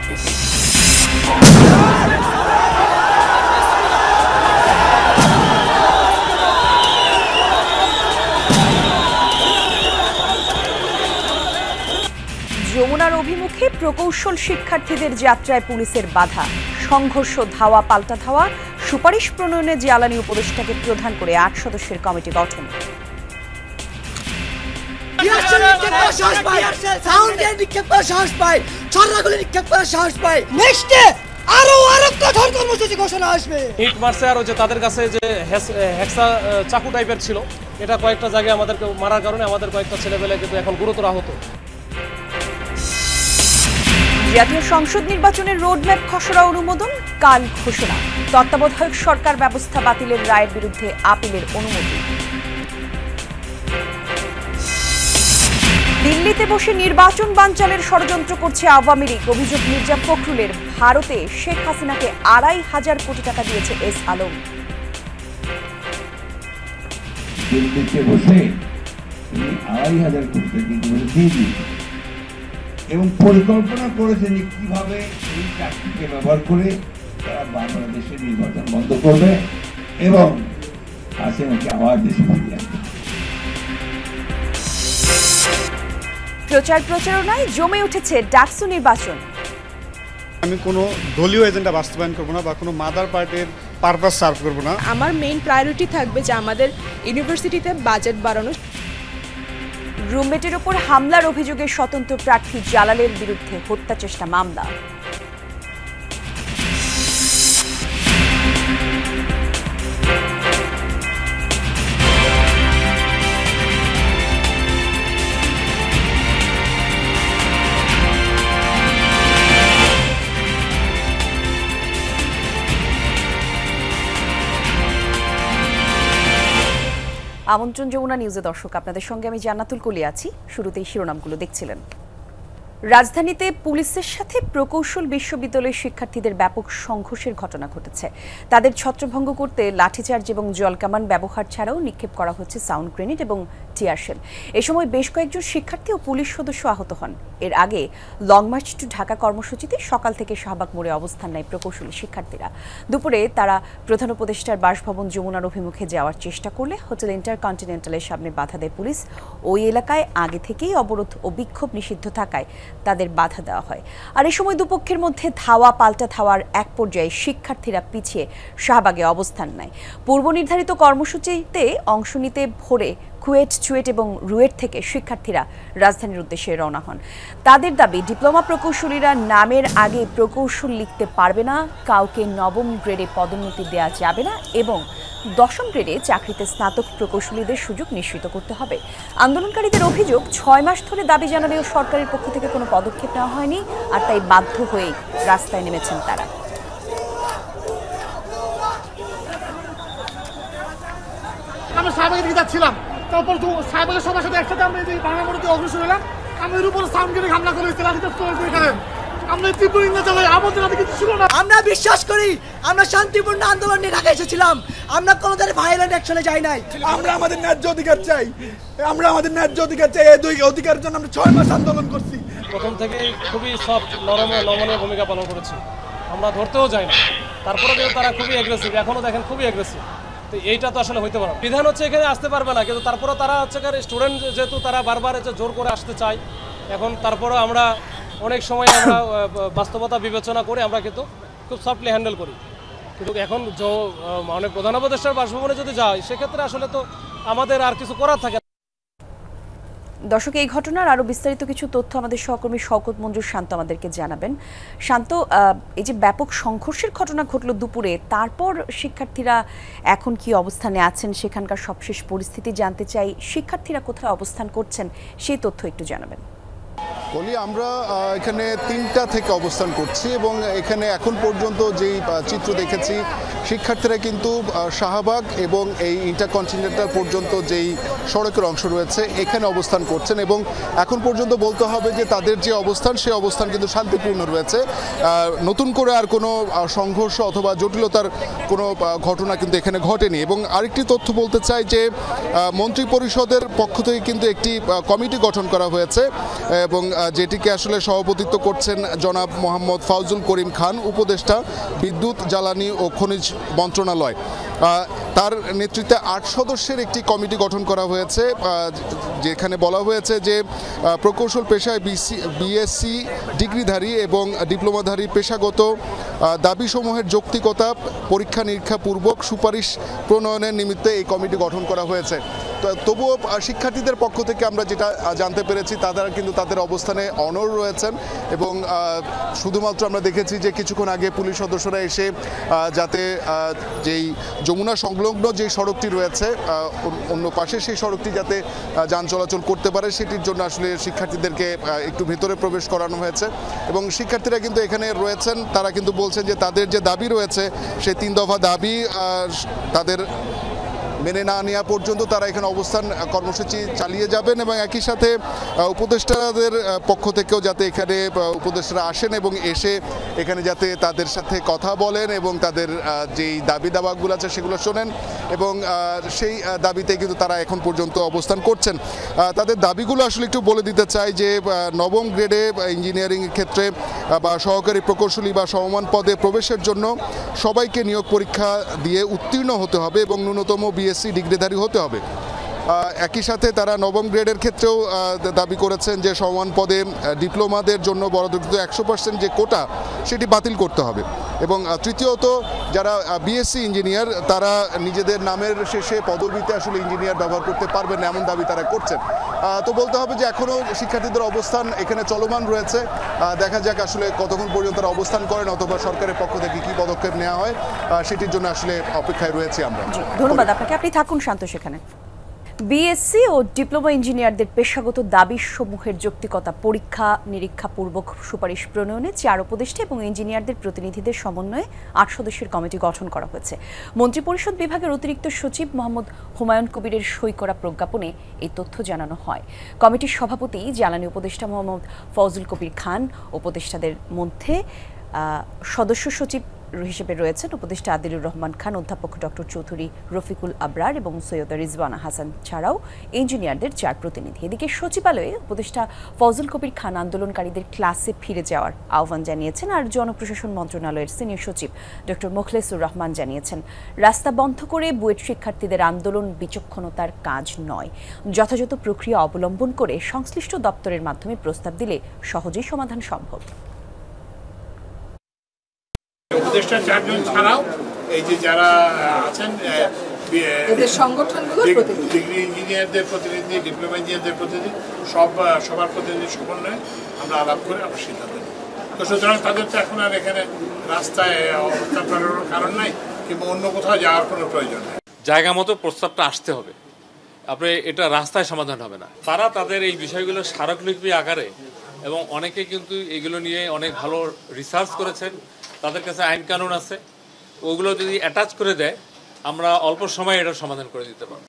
যমুনার অভিমুখে প্রকৌশল শিক্ষার্থীদের যাত্রায় পুলিশের বাধা, সংঘর্ষ, ধাওয়া পাল্টা ধাওয়া, সুপারিশ প্রণয়নে জ্বালানি উপদেষ্টাকে প্রধান করে ৮ সদস্যের কমিটি গঠন। তাদের কাছে যে হেক্সা চাকু টাইপের ছিল, এটা কয়েকটা জায়গায় আমাদেরকে মারার কারণে আমাদের কয়েকটা ছেলেপেলে কিন্তু এখন গুরুতর আহত। জাতীয় সংসদ নির্বাচনের রোডম্যাপ খসড়া অনুমোদন, কাল ঘোষণা। তত্ত্বাবধায়ক সরকার ব্যবস্থা বাতিলের রায়ের বিরুদ্ধে আপিলের অনুমতি। দিল্লিতে বসে নির্বাচন বানচালের ষড়যন্ত্র করছে আওয়ামী লীগ, অভিযোগ মির্জা ফখরুলের। ভারতে শেখ হাসিনাকে ২৫০০ কোটি টাকা দিয়েছে এস আলম। দিল্লিতে বসে ২৫০০ কোটি টাকা দিয়ে দিয়েছে এবং পরিকল্পনা করেছেন কিভাবে এই চাকরিকে ব্যবহার করে তারা বাংলাদেশের নির্বাচন বন্ধ করবে এবং হাসিনাকে আবার দেশে ফিরিয়ে আনবে। প্রচার প্রচারণায় জমে উঠেছে ডাকসু নির্বাচন। আমি কোনো দলীয় এজেন্ডা বাস্তবায়ন করবো না বা কোনো মাদার পার্টির পারপাস সার্ভ করবো না। আমার মেইন প্রায়োরিটি থাকবে যে আমাদের ইউনিভার্সিটিতে বাজেট বাড়ানো। রুমমেটের ওপর হামলার অভিযোগে স্বতন্ত্র প্রার্থী জালালের বিরুদ্ধে হত্যা চেষ্টা মামলা। আমন্ত্রণ যমুনা নিউজে দর্শক, আপনাদের সঙ্গে আমি জান্নাতুল কলি আছি। শুরুতেই শিরোনামগুলো দেখছিলেন। রাজধানীতে পুলিশের সাথে প্রকৌশল বিশ্ববিদ্যালয়ের শিক্ষার্থীদের ব্যাপক সংঘর্ষের ঘটনা ঘটেছে। তাদের ছত্রভঙ্গ করতে লাঠিচার্জ এবং জলকামান ব্যবহার ছাড়াও নিক্ষেপ করা হচ্ছে সাউন্ড গ্রেনেড এবং টিয়ার শেল। এ সময় বেশ কয়েকজন শিক্ষার্থী ও পুলিশ সদস্য আহত হন। এর আগে লং মার্চ টু ঢাকা কর্মসূচিতে সকাল থেকে শাহবাগ মোড়ে অবস্থান নেয় প্রকৌশলী শিক্ষার্থীরা। দুপুরে তারা প্রধান উপদেষ্টার বাসভবন যমুনার অভিমুখে যাওয়ার চেষ্টা করলে হোটেল ইন্টারকন্টিনেন্টালের সামনে বাধা দেয় পুলিশ। ওই এলাকায় আগে থেকেই অবরোধ ও বিক্ষোভ নিষিদ্ধ থাকায় তাদের বাধা দেওয়া হয়। আর এই সময় দুপক্ষের মধ্যে ধাওয়া পাল্টা ধাওয়ার এক পর্যায়ে শিক্ষার্থীরা পিছিয়ে শাহবাগে অবস্থান নেয়। পূর্ব নির্ধারিত কর্মসূচিতে অংশ নিতে ভোরে কুয়েট, চুয়েট এবং রুয়েট থেকে শিক্ষার্থীরা রাজধানীর উদ্দেশ্যে রওনা হন। তাদের দাবি, ডিপ্লোমা প্রকৌশলীরা নামের আগে প্রকৌশল লিখতে পারবে না, কাউকে নবম গ্রেডে পদোন্নতি দেওয়া যাবে না এবং দশম গ্রেডে চাকরিতে স্নাতক প্রকৌশলীদের সুযোগ নিশ্চিত করতে হবে। আন্দোলনকারীদের অভিযোগ, ৬ মাস ধরে দাবি জানালেও সরকারের পক্ষ থেকে কোনো পদক্ষেপ নেওয়া হয়নি, আর তাই বাধ্য হয়েই রাস্তায় নেমেছেন তারা। আমরা শাহবাগের দিকে যাচ্ছিলাম, তারপর শাহবাগের সবার সাথে একসাথে আমরা এই বাংলা মোড়ে অগ্রসর হলাম। আমাদের উপরে সাউন্ড গ্রেনেড হামলা করেছিল। আমরা তীব্র নিন্দা জানাই। আমাদের হাতে কিছু ছিল না। আমরা বিশ্বাস করি আমরা শান্তিপূর্ণ আন্দোলন নিয়ে ঢাকা এসেছিলাম। আমরা কোনো ধরনের ভায়োলেন্ট অ্যাকশনে যাই নাই। আমরা আমাদের ন্যায্য অধিকার চাই। এই অধিকারের জন্য আমরা 6 মাস আন্দোলন করছি। প্রথম থেকে খুবই সফট, নমনীয় ভূমিকা পালন করেছি। আমরা ধরতেও যাই না, তারপরে কিন্তু তারা খুবই অ্যাগ্রেসিভ, এখনো দেখেন খুবই অ্যাগ্রেসিভ। তো এইটা তো আসলে হইতে পারে না। বিধান হচ্ছে এখানে আসতে পারবে না, কিন্তু তারপরে তারা হচ্ছে স্টুডেন্ট, যেহেতু তারা বারবার জোর করে আসতে চায়। এখন তারপরে আমরা অনেক সময় আমরা বাস্তবতা বিবেচনা করে আমরা কিন্তু খুব সফটলি হ্যান্ডেল করি। কিন্তু এখন মানে প্রধান উপদেষ্টার বাসভবনে যদি যায়, সেক্ষেত্রে আসলে তো আমাদের আর কিছু করার থাকে না। দর্শক, এই ঘটনার আরো বিস্তারিত কিছু তথ্য আমাদের সহকর্মী শওকত মঞ্জুর শান্ত আমাদেরকে জানাবেন। শান্ত, এই যে ব্যাপক সংঘর্ষের ঘটনা ঘটলো দুপুরে, তারপর শিক্ষার্থীরা এখন কি অবস্থানে আছেন, সেখানকার সবশেষ পরিস্থিতি জানতে চাই। শিক্ষার্থীরা কোথায় অবস্থান করছেন সেই তথ্য একটু জানাবেন। বলি, আমরা এখানে ৩টা থেকে অবস্থান করছি এবং এখানে এখন পর্যন্ত যেই চিত্র দেখেছি, শিক্ষার্থীরা কিন্তু শাহবাগ এবং এই ইন্টারকন্টিনেন্টাল পর্যন্ত যেই সড়কের অংশ রয়েছে এখানে অবস্থান করছেন এবং এখন পর্যন্ত বলতে হবে যে তাদের যে অবস্থান, সেই অবস্থান কিন্তু শান্তিপূর্ণ রয়েছে। নতুন করে আর কোনো সংঘর্ষ অথবা জটিলতার কোনো ঘটনা কিন্তু এখানে ঘটেনি। এবং আরেকটি তথ্য বলতে চাই যে মন্ত্রিপরিষদের পক্ষ থেকে কিন্তু একটি কমিটি গঠন করা হয়েছে এবং যেটিকে আসলে সভাপতিত্ব করছেন জনাব মোহাম্মদ ফাউজুল করিম খান, উপদেষ্টা বিদ্যুৎ, জ্বালানি ও খনিজ মন্ত্রণালয়। তার নেতৃত্বে 8 সদস্যের একটি কমিটি গঠন করা হয়েছে, যেখানে বলা হয়েছে যে প্রকৌশল পেশায় বিএসসি ডিগ্রিধারী এবং ডিপ্লোমাধারী পেশাগত দাবিসমূহের যৌক্তিকতা পরীক্ষা নিরীক্ষা পূর্বক সুপারিশ প্রণয়নের নিমিত্তে এই কমিটি গঠন করা হয়েছে। তবুও শিক্ষার্থীদের পক্ষ থেকে আমরা যেটা জানতে পেরেছি, তারা কিন্তু তাদের অবস্থানে অনড় রয়েছেন এবং শুধুমাত্র আমরা দেখেছি যে কিছুক্ষণ আগে পুলিশ সদস্যরা এসে যাতে যেই যমুনা সংলগ্ন যে সড়কটি রয়েছে অন্য পাশে, সেই সড়কটি যাতে যান চলাচল করতে পারে সেটির জন্য আসলে শিক্ষার্থীদেরকে একটু ভেতরে প্রবেশ করানো হয়েছে। এবং শিক্ষার্থীরা কিন্তু এখানে রয়েছেন, তারা কিন্তু বলছেন যে তাদের যে দাবি রয়েছে সেই 3 দফা দাবি তাদের মেনে না নেওয়া পর্যন্ত তারা এখানে অবস্থান কর্মসূচি চালিয়ে যাবেন। এবং একই সাথে উপদেষ্টাদের পক্ষ থেকেও যাতে এখানে উপদেষ্টারা আসেন এবং এসে এখানে যাতে তাদের সাথে কথা বলেন এবং তাদের যেই দাবি দাওয়াগুলো আছে সেগুলো শোনেন, এবং সেই দাবিতে কিন্তু তারা এখন পর্যন্ত অবস্থান করছেন। তাদের দাবিগুলো আসলে একটু বলে দিতে চাই যে 9ম গ্রেডে ইঞ্জিনিয়ারিং ক্ষেত্রে বা সহকারী প্রকৌশলী বা সমমান পদে প্রবেশের জন্য সবাইকে নিয়োগ পরীক্ষা দিয়ে উত্তীর্ণ হতে হবে এবং ন্যূনতম বিএসসি ডিগ্রিধারী হতে হবে। একই সাথে তারা 9ম গ্রেডের ক্ষেত্রেও দাবি করেছেন যে সমান পদে ডিপ্লোমাদের জন্য বরাদ্দকৃত 100% যে কোটা সেটি বাতিল করতে হবে। এবং তৃতীয়ত যারা বিএসসি ইঞ্জিনিয়ার তারা নিজেদের নামের শেষে পদবিতে আসলে ইঞ্জিনিয়ার ব্যবহার করতে পারবেন এমন দাবি তারা করছেন। তো বলতে হবে যে এখনও শিক্ষার্থীদের অবস্থান এখানে চলমান রয়েছে। দেখা যাক আসলে কতক্ষণ পর্যন্ত তারা অবস্থান করেন অথবা সরকারের পক্ষ থেকে কী পদক্ষেপ নেওয়া হয় সেটির জন্য আসলে অপেক্ষায় রয়েছে আমরা। ধন্যবাদ আপনাকে, আপনি থাকুন শান্ত সেখানে। বিএসসি ও ডিপ্লোমা ইঞ্জিনিয়ারদের পেশাগত দাবিসমূহের যৌক্তিকতা পরীক্ষা নিরীক্ষা পূর্বক সুপারিশ প্রণয়নে 4 উপদেষ্টা এবং ইঞ্জিনিয়ারদের প্রতিনিধিদের সমন্বয়ে 8 সদস্যের কমিটি গঠন করা হয়েছে। মন্ত্রিপরিষদ বিভাগের অতিরিক্ত সচিব মোহাম্মদ হুমায়ুন কবিরের সই করা প্রজ্ঞাপনে এই তথ্য জানানো হয়। কমিটির সভাপতি জ্বালানি উপদেষ্টা মোহাম্মদ ফজল কবির খান। উপদেষ্টাদের মধ্যে সদস্য সচিব হিসেবে রয়েছেন উপদেষ্টা আদিলুর রহমান খান, অধ্যাপক ডক্টর চৌধুরী রফিকুল আবরার এবং সৈয়দা রিজওয়ানা হাসান ছাড়াও ইঞ্জিনিয়ারদের 4 প্রতিনিধি। এদিকে সচিবালয়ে উপদেষ্টা ফজল কবির খান আন্দোলনকারীদের ক্লাসে ফিরে যাওয়ার আহ্বান জানিয়েছেন, আর জনপ্রশাসন মন্ত্রণালয়ের সিনিয়র সচিব ডক্টর মোখলেসুর রহমান জানিয়েছেন রাস্তা বন্ধ করে বুয়েট শিক্ষার্থীদের আন্দোলন বিচক্ষণতার কাজ নয়, যথাযথ প্রক্রিয়া অবলম্বন করে সংশ্লিষ্ট দপ্তরের মাধ্যমে প্রস্তাব দিলে সহজেই সমাধান সম্ভব। উপদেষ্টা 4 জন ছাড়াও এই যে যারা আছেন ডিগ্রি ইঞ্জিনিয়ারদের প্রতিনিধি, ডিপ্লোমা ইঞ্জিনিয়ারদের প্রতিনিধি, সবার প্রতিনিধি সমন্বয়ে আমরা আলাপ করে আমরা সিদ্ধান্ত নিই। তো সুতরাং তাদের তো এখন আর এখানে রাস্তায় অবস্থান করার কারণ নাই কিংবা অন্য কোথাও যাওয়ার কোনো প্রয়োজন নেই। জায়গা মতো প্রস্তাবটা আসতে হবে, আপনি এটা রাস্তায় সমাধান হবে না। তারা তাদের এই বিষয়গুলো স্মারকলিপি আকারে এবং অনেকে কিন্তু এগুলো নিয়ে অনেক ভালো রিসার্চ করেছেন, তাদের কাছে আইন কানুন আছে, ওগুলো যদি অ্যাটাচ করে দেয় আমরা অল্প সময়ে এটার সমাধান করে দিতে পারব।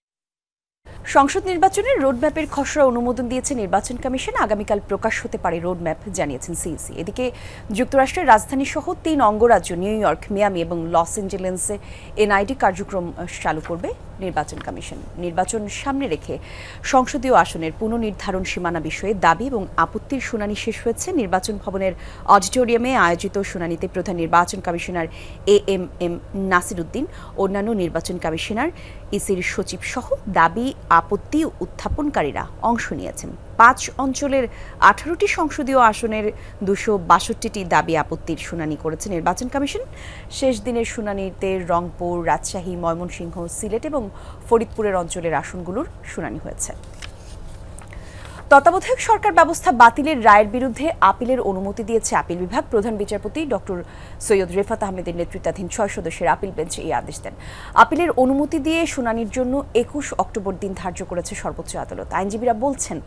সংসদ নির্বাচনের রোডম্যাপের খসড়া অনুমোদন দিয়েছে নির্বাচন কমিশন। আগামীকাল প্রকাশ হতে পারে রোডম্যাপ, জানিয়েছেন সিইসি। এদিকে যুক্তরাষ্ট্রের রাজধানী সহ 3 অঙ্গরাজ্য নিউ ইয়র্ক, মিয়ামি এবং লস এঞ্জেলেসে এনআইডি কার্যক্রম চালু করবে নির্বাচন কমিশন। নির্বাচন সামনে রেখে সংসদীয় আসনের পুনর্নির্ধারণ সীমানা বিষয়ে দাবি এবং আপত্তির শুনানি শেষ হয়েছে। নির্বাচন ভবনের অডিটোরিয়ামে আয়োজিত শুনানিতে প্রধান নির্বাচন কমিশনার এএমএম নাসির উদ্দিন, অন্যান্য নির্বাচন কমিশনার, ইসির সচিব সহ দাবি আপত্তি উত্থাপনকারীরা অংশ নিয়েছেন। 5 অঞ্চলের 18টি সংসদীয় আসনের 262টি দাবি আপত্তির শুনানি করেছে নির্বাচন কমিশন। শেষ দিনের শুনানিতে রংপুর, রাজশাহী, ময়মনসিংহ, সিলেট এবং ফরিদপুরের অঞ্চলের আসনগুলোর শুনানি হয়েছে। তত্ত্বাবধায়ক সরকার ব্যবস্থা বাতিলের রায়ের বিরুদ্ধে আপিলের অনুমতি দিয়েছে আপিল বিভাগ। প্রধান বিচারপতি ডক্টর সৈয়দ রেফাত আহমেদের নেতৃত্বাধীন 6 সদস্যের আপিল বেঞ্চ এই আদেশ দেন। আপিলের অনুমতি দিয়ে শুনানির জন্য 21 অক্টোবর দিন ধার্য করেছে সর্বোচ্চ আদালত। আইনজীবীরা বলছেন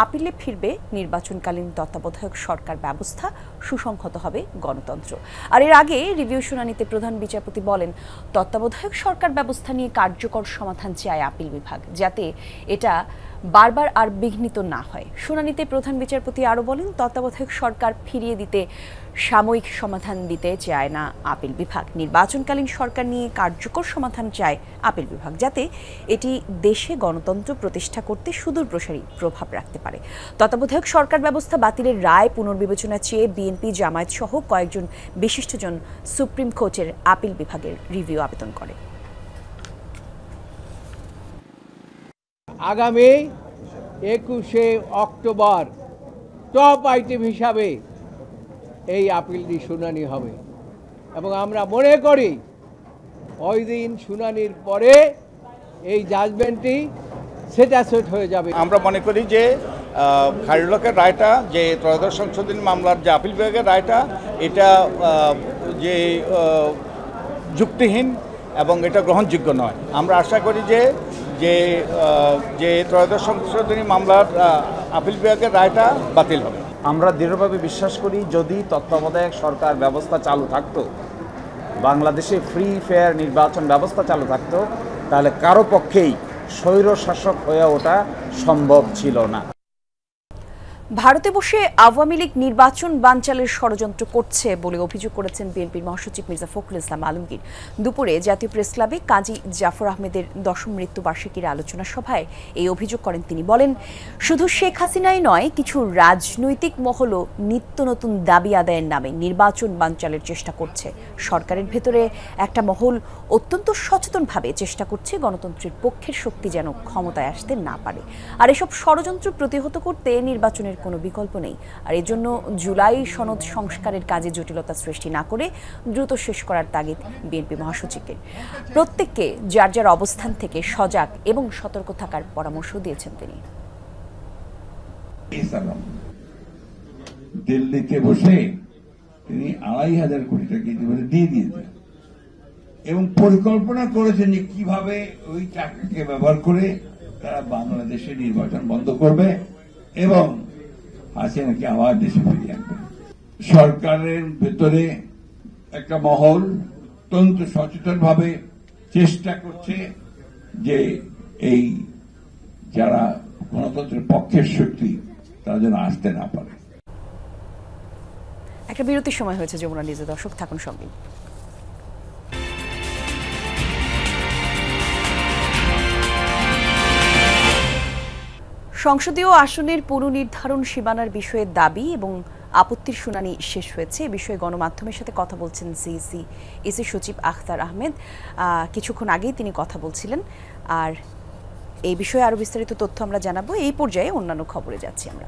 আপিলে ফিরবে নির্বাচনকালীন তত্ত্বাবধায়ক সরকার ব্যবস্থা, সুসংহত হবে গণতন্ত্র। আর এর আগে রিভিউ শুনানিতে প্রধান বিচারপতি বলেন তত্ত্বাবধায়ক সরকার ব্যবস্থা নিয়ে কার্যকর সমাধান চায় আপিল বিভাগ, যাতে এটা বারবার আর বিঘ্নিত না হয়। শুনানিতে প্রধান বিচারপতি আরও বলেন, তত্ত্বাবধায়ক সরকার ফিরিয়ে দিতে সাময়িক সমাধান দিতে চায় না আপিল বিভাগ। নির্বাচনকালীন সরকার নিয়ে কার্যকর সমাধান চায় আপিল বিভাগ, যাতে এটি দেশে গণতন্ত্র প্রতিষ্ঠা করতে সুদূরপ্রসারী প্রভাব রাখতে পারে। তত্ত্বাবধায়ক সরকার ব্যবস্থা বাতিলের রায় পুনর্বিবেচনা চেয়ে বিএনপি, জামায়াত সহ কয়েকজন বিশিষ্টজন সুপ্রিম কোর্টের আপিল বিভাগের রিভিউ আবেদন করে। আগামী 21শে অক্টোবর টপ আইটেম হিসাবে এই আপিলটি শুনানি হবে এবং আমরা মনে করি ওই দিন শুনানির পরে এই জাজমেন্টটি সেট হয়ে যাবে। আমরা মনে করি যে খায়রুল-হকের রায়টা, যে ত্রয়োদশ সংশোধনী মামলার যে আপিল বিভাগের রায়টা, এটা যে যুক্তিহীন এবং এটা গ্রহণযোগ্য নয়। আমরা আশা করি যে ত্রয়োদশ সংশোধনী মামলার আপিল বিভাগের রায়টা বাতিল হবে। আমরা দৃঢ়ভাবে বিশ্বাস করি, যদি তত্ত্বাবধায়ক সরকার ব্যবস্থা চালু থাকতো, বাংলাদেশে ফ্রি ফেয়ার নির্বাচন ব্যবস্থা চালু থাকতো, তাহলে কারো পক্ষেই স্বৈরশাসক হয়ে ওঠা সম্ভব ছিল না। ভারতে বসে আওয়ামী লীগ নির্বাচন বানচালের ষড়যন্ত্র করছে বলে অভিযোগ করেছেন বিএনপির মহাসচিব মির্জা ফখরুল ইসলাম আলমগীর। দুপুরে জাতীয় প্রেস ক্লাবে কাজী জাফর আহমেদের 10ম মৃত্যুবার্ষিকীর আলোচনা সভায় এই অভিযোগ করেন তিনি। বলেন, শুধু শেখ হাসিনাই নয়, কিছু রাজনৈতিক মহলও নিত্য নতুন দাবি আদায়ের নামে নির্বাচন বানচালের চেষ্টা করছে। সরকারের ভেতরে একটা মহল অত্যন্ত সচেতনভাবে চেষ্টা করছে গণতন্ত্রের পক্ষের শক্তি যেন ক্ষমতায় আসতে না পারে। আর এসব ষড়যন্ত্র প্রতিহত করতে নির্বাচনের কোনো বিকল্প নেই। আর এজন্য জুলাই সনদ সংস্কারের কাজে জটিলতা সৃষ্টি না করে দ্রুত শেষ করার তাগিদ বিএনপি মহাসচিবের। প্রত্যেককে যার যার অবস্থান থেকে সজাগ এবং সতর্ক থাকার পরামর্শ দিয়েছেন তিনি। দিল্লিতে বসে তিনি 2,500 কোটি টাকা ইতিমধ্যে দিয়ে দিয়েছেন এবং পরিকল্পনা করেছেন যে কিভাবে ওই টাকাকে ব্যবহার করে তারা বাংলাদেশে নির্বাচন বন্ধ করবে এবং হাসিনাকে আবার দেশে ফিরিয়ে আনবে। সরকারের ভেতরে একটা মহল অত্যন্ত সচেতনভাবে চেষ্টা করছে যে এই যারা গণতন্ত্রের পক্ষের শক্তি তারা যেন আসতে না পারে। একটা বিরতির সময় হয়েছে যমুনা নিউজে, দর্শক থাকুন সঙ্গে। সংসদীয় আসনের পুনর্নির্ধারণ সীমানার বিষয়ে দাবি এবং আপত্তির শুনানি শেষ হয়েছে। এ বিষয়ে গণমাধ্যমের সাথে কথা বলছেন ইসি সচিব আখতার আহমেদ। কিছুক্ষণ আগেই তিনি কথা বলছিলেন। আর এই বিষয়ে আরও বিস্তারিত তথ্য আমরা জানাবো। এই পর্যায়ে অন্যান্য খবরে যাচ্ছি আমরা।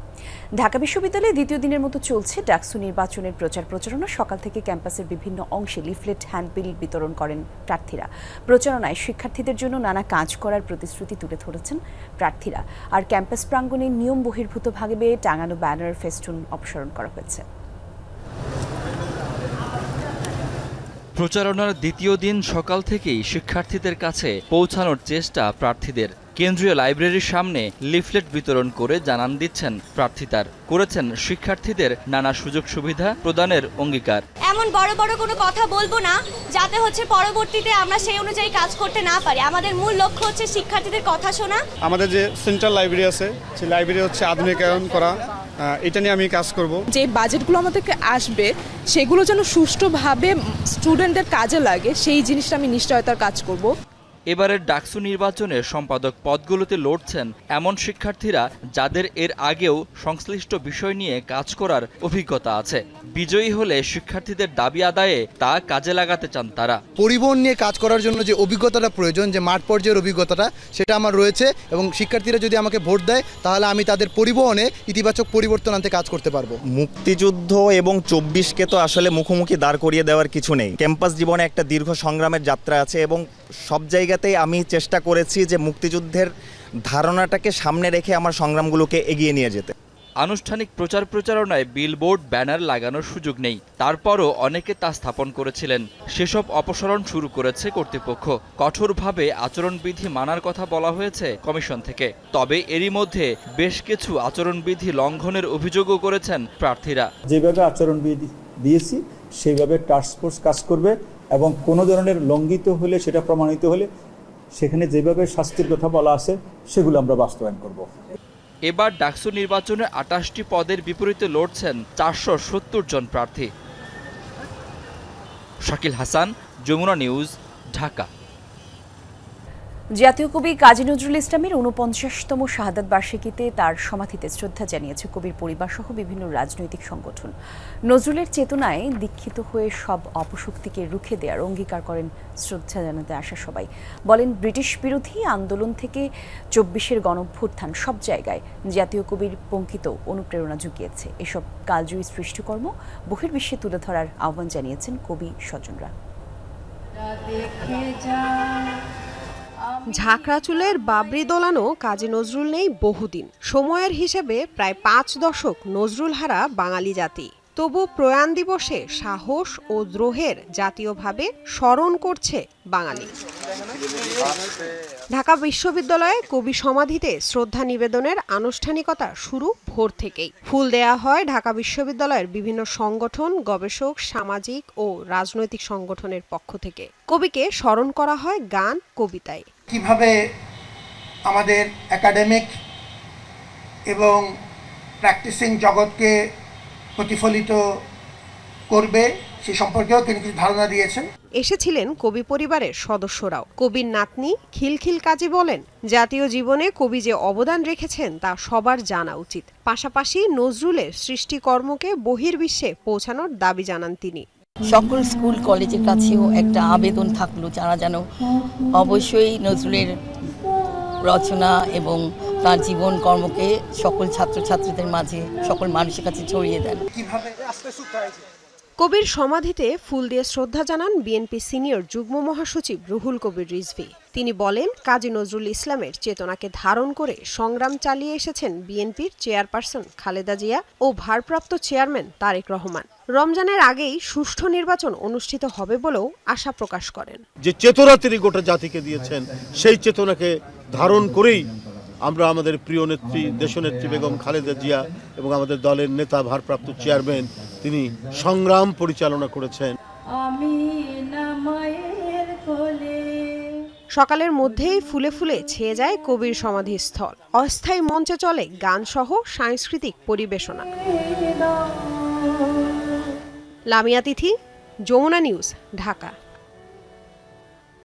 ঢাকা বিশ্ববিদ্যালয়ে দ্বিতীয় দিনের মতো চলছে ডাকসু নির্বাচনের প্রচারণা। সকাল থেকে ক্যাম্পাসের বিভিন্ন অংশে লিফলেট, হ্যান্ডবিল বিতরণ করেন প্রার্থীরা। প্রচারণায় শিক্ষার্থীদের জন্য নানা কাজ করার প্রতিশ্রুতি তুলে ধরেছেন প্রার্থীরা। আর ক্যাম্পাস প্রাঙ্গণে নিয়ম বহির্ভূতভাবে টাঙানো ব্যানার, ফেস্টুন অপসারণ করা হয়েছে। প্রচারণার দ্বিতীয় দিন সকাল থেকেই শিক্ষার্থীদের কাছে পৌঁছানোর চেষ্টা প্রার্থীদের। কেন্দ্রীয় লাইব্রেরির সামনে লিফলেট বিতরণ করে জানান দিচ্ছেন প্রার্থীতার করেছেন শিক্ষার্থীদের নানা সুযোগ সুবিধা প্রদানের অঙ্গীকার। এমন বড় বড় কোনো কথা বলবো না যাতে হচ্ছে পরবর্তীতে আমরা সেই অনুযায়ী কাজ করতে না পারি। আমাদের মূল লক্ষ্য হচ্ছে শিক্ষার্থীদের কথা শোনা। আমাদের যে সেন্ট্রাল লাইব্রেরি আছে সেই লাইব্রেরি হচ্ছে আধুনিকায়ন করা, এটা নিয়ে আমি কাজ করব। যে বাজেটগুলো আমাদেরকে আসবে সেগুলো যেন সুষ্ঠুভাবে স্টুডেন্টদের কাজে লাগে, সেই জিনিসটা আমি নিশ্চয়তার কাজ করব। এবারের ডাকসু নির্বাচনে সম্পাদক পদগুলোতে লড়ছেন এমন শিক্ষার্থীরা যাদের এর আগেও সংশ্লিষ্ট বিষয় নিয়ে কাজ করার অভিজ্ঞতা আছে। বিজয়ী হলে শিক্ষার্থীদের দাবি আদায়ে তা কাজে লাগাতে চান তারা। পরিবহন নিয়ে কাজ করার জন্য যে অভিজ্ঞতাটা প্রয়োজন, যে মাঠ পর্যায়ের অভিজ্ঞতাটা, সেটা আমার রয়েছে এবং শিক্ষার্থীরা যদি আমাকে ভোট দেয় তাহলে আমি তাদের পরিবহনে ইতিবাচক পরিবর্তন আনতে কাজ করতে পারবো। মুক্তিযুদ্ধ এবং 24কে তো আসলে মুখোমুখি দাঁড় করিয়ে দেওয়ার কিছু নেই। ক্যাম্পাস জীবনে একটা দীর্ঘ সংগ্রামের যাত্রা আছে এবং সব জায়গাতেই আমি চেষ্টা করেছি যে মুক্তিযুদ্ধের ধারণাটাকে সামনে রেখে আমার সংগ্রামগুলোকে এগিয়ে নিয়ে যেতে। আনুষ্ঠানিক প্রচারণায় বিলবোর্ড, ব্যানার লাগানোর সুযোগ নেই। তারপরও অনেকে তা স্থাপন করেছিলেন। সেসব অপসারণ শুরু করেছে কর্তৃপক্ষ। কঠোরভাবে আচরণবিধি মানার কথা বলা হয়েছে কমিশন থেকে। তবে এরই মধ্যে বেশ কিছু আচরণবিধি লঙ্ঘনের অভিযোগও করেছেন প্রার্থীরা। যেভাবে আচরণবিধি দিয়েছি সেইভাবে টাস্কফোর্স কাজ করবে এবং কোনো ধরনের লঙ্ঘিত হলে, সেটা প্রমাণিত হলে সেখানে যেভাবে শাস্তির কথা বলা আছে সেগুলো আমরা বাস্তবায়ন করব। এবার ডাকসু নির্বাচনে ২৮টি পদের বিপরীতে লড়ছেন ৪৭০ জন প্রার্থী। শাকিল হাসান, যমুনা নিউজ, ঢাকা। জাতীয় কবি কাজী নজরুল ইসলামের ৪৯তম শাহাদাত বার্ষিকীতে তার সমাধিতে শ্রদ্ধা জানিয়েছে কবির পরিবার সহ বিভিন্ন রাজনৈতিক সংগঠন। নজরুলের চেতনায় দীক্ষিত হয়ে সব অপশক্তিকে রুখে দেওয়ার অঙ্গীকার করেন শ্রদ্ধা জানাতে আসা সবাই। বলেন, ব্রিটিশ বিরোধী আন্দোলন থেকে ২৪-এর গণঅভ্যুত্থান সব জায়গায় জাতীয় কবির পঙ্কিত অনুপ্রেরণা জুগিয়েছে। এসব কালজয়ী সৃষ্টিকর্ম বহির্বিশ্বে তুলে ধরার আহ্বান জানিয়েছেন কবি স্বজনরা। ঝাঁকড়া চুলের বাবরি দোলানো কাজী নজরুল নেই বহুদিন। সময়ের হিসেবে প্রায় ৫ দশক নজরুল হারা বাঙালি জাতি। তবু প্রয়াণ দিবসে সাহস ও দ্রোহের জাতীয়ভাবে স্মরণ করছে বাঙালি। ঢাকা বিশ্ববিদ্যালয়ে কবি সমাধিতে শ্রদ্ধা নিবেদনের আনুষ্ঠানিকতা শুরু ভোর থেকেই। ফুল দেয়া হয় ঢাকা বিশ্ববিদ্যালয়ের বিভিন্ন সংগঠন, গবেষক, সামাজিক ও রাজনৈতিক সংগঠনের পক্ষ থেকে। কবিকে স্মরণ করা হয় গান, কবিতায়। কিভাবে আমাদের একাডেমিক এবং প্র্যাকটিসিং জগৎকে প্রতিফলিত করবে সে সম্পর্কেও তিনি কিছু ধারণা দিয়েছেন। এসেছিলেন কবি পরিবারের সদস্যরাও। কবির নাতনি খিলখিল কাজী বলেন, জাতীয় জীবনে কবি যে অবদান রেখেছেন তা সবার জানা উচিত। পাশাপাশি নজরুলের সৃষ্টিকর্মকে বহির্বিশ্বে পৌঁছানোর দাবি জানান তিনি। সকল স্কুল কলেজের কাছেও একটা আবেদন থাকলো, যারা যেন অবশ্যই নজরুলের রচনা এবং তার জীবন কর্মকে সকল ছাত্রছাত্রীদের মাঝে, সকল মানুষের কাছে ছড়িয়ে দেন। কবির সমাধিতে ফুল দিয়ে শ্রদ্ধা জানান বিএনপি সিনিয়র যুগ্ম মহাসচিব রুহুল কবির রিজভী। তিনি বলেন, কাজী নজরুল ইসলামের চেতনাকে ধারণ করে সংগ্রাম চালিয়ে এসেছেন বিএনপির চেয়ারপারসন খালেদা জিয়া ও ভারপ্রাপ্ত চেয়ারম্যান তারেক রহমান। রমজানের আগেই সুষ্ঠু নির্বাচন অনুষ্ঠিত হবে বলেও আশা প্রকাশ করেন। যে চেতনা তিনি গোটা জাতিকে দিয়েছেন, সেই চেতনাকে ধারণ করেই আমরা আমাদের প্রিয় নেত্রী, দেশনেত্রী বেগম খালেদা জিয়া এবং আমাদের দলের নেতা, ভারপ্রাপ্ত চেয়ারম্যান, তিনি সংগ্রাম পরিচালনা করেছেন। সকালের মধ্যেই ফুলে ফুলে ছেয়ে যায় কবির সমাধিস্থল। অস্থায়ী মঞ্চে চলে গান সহ সাংস্কৃতিক পরিবেশনা। লামিয়া তিথি, যমুনা নিউজ, ঢাকা।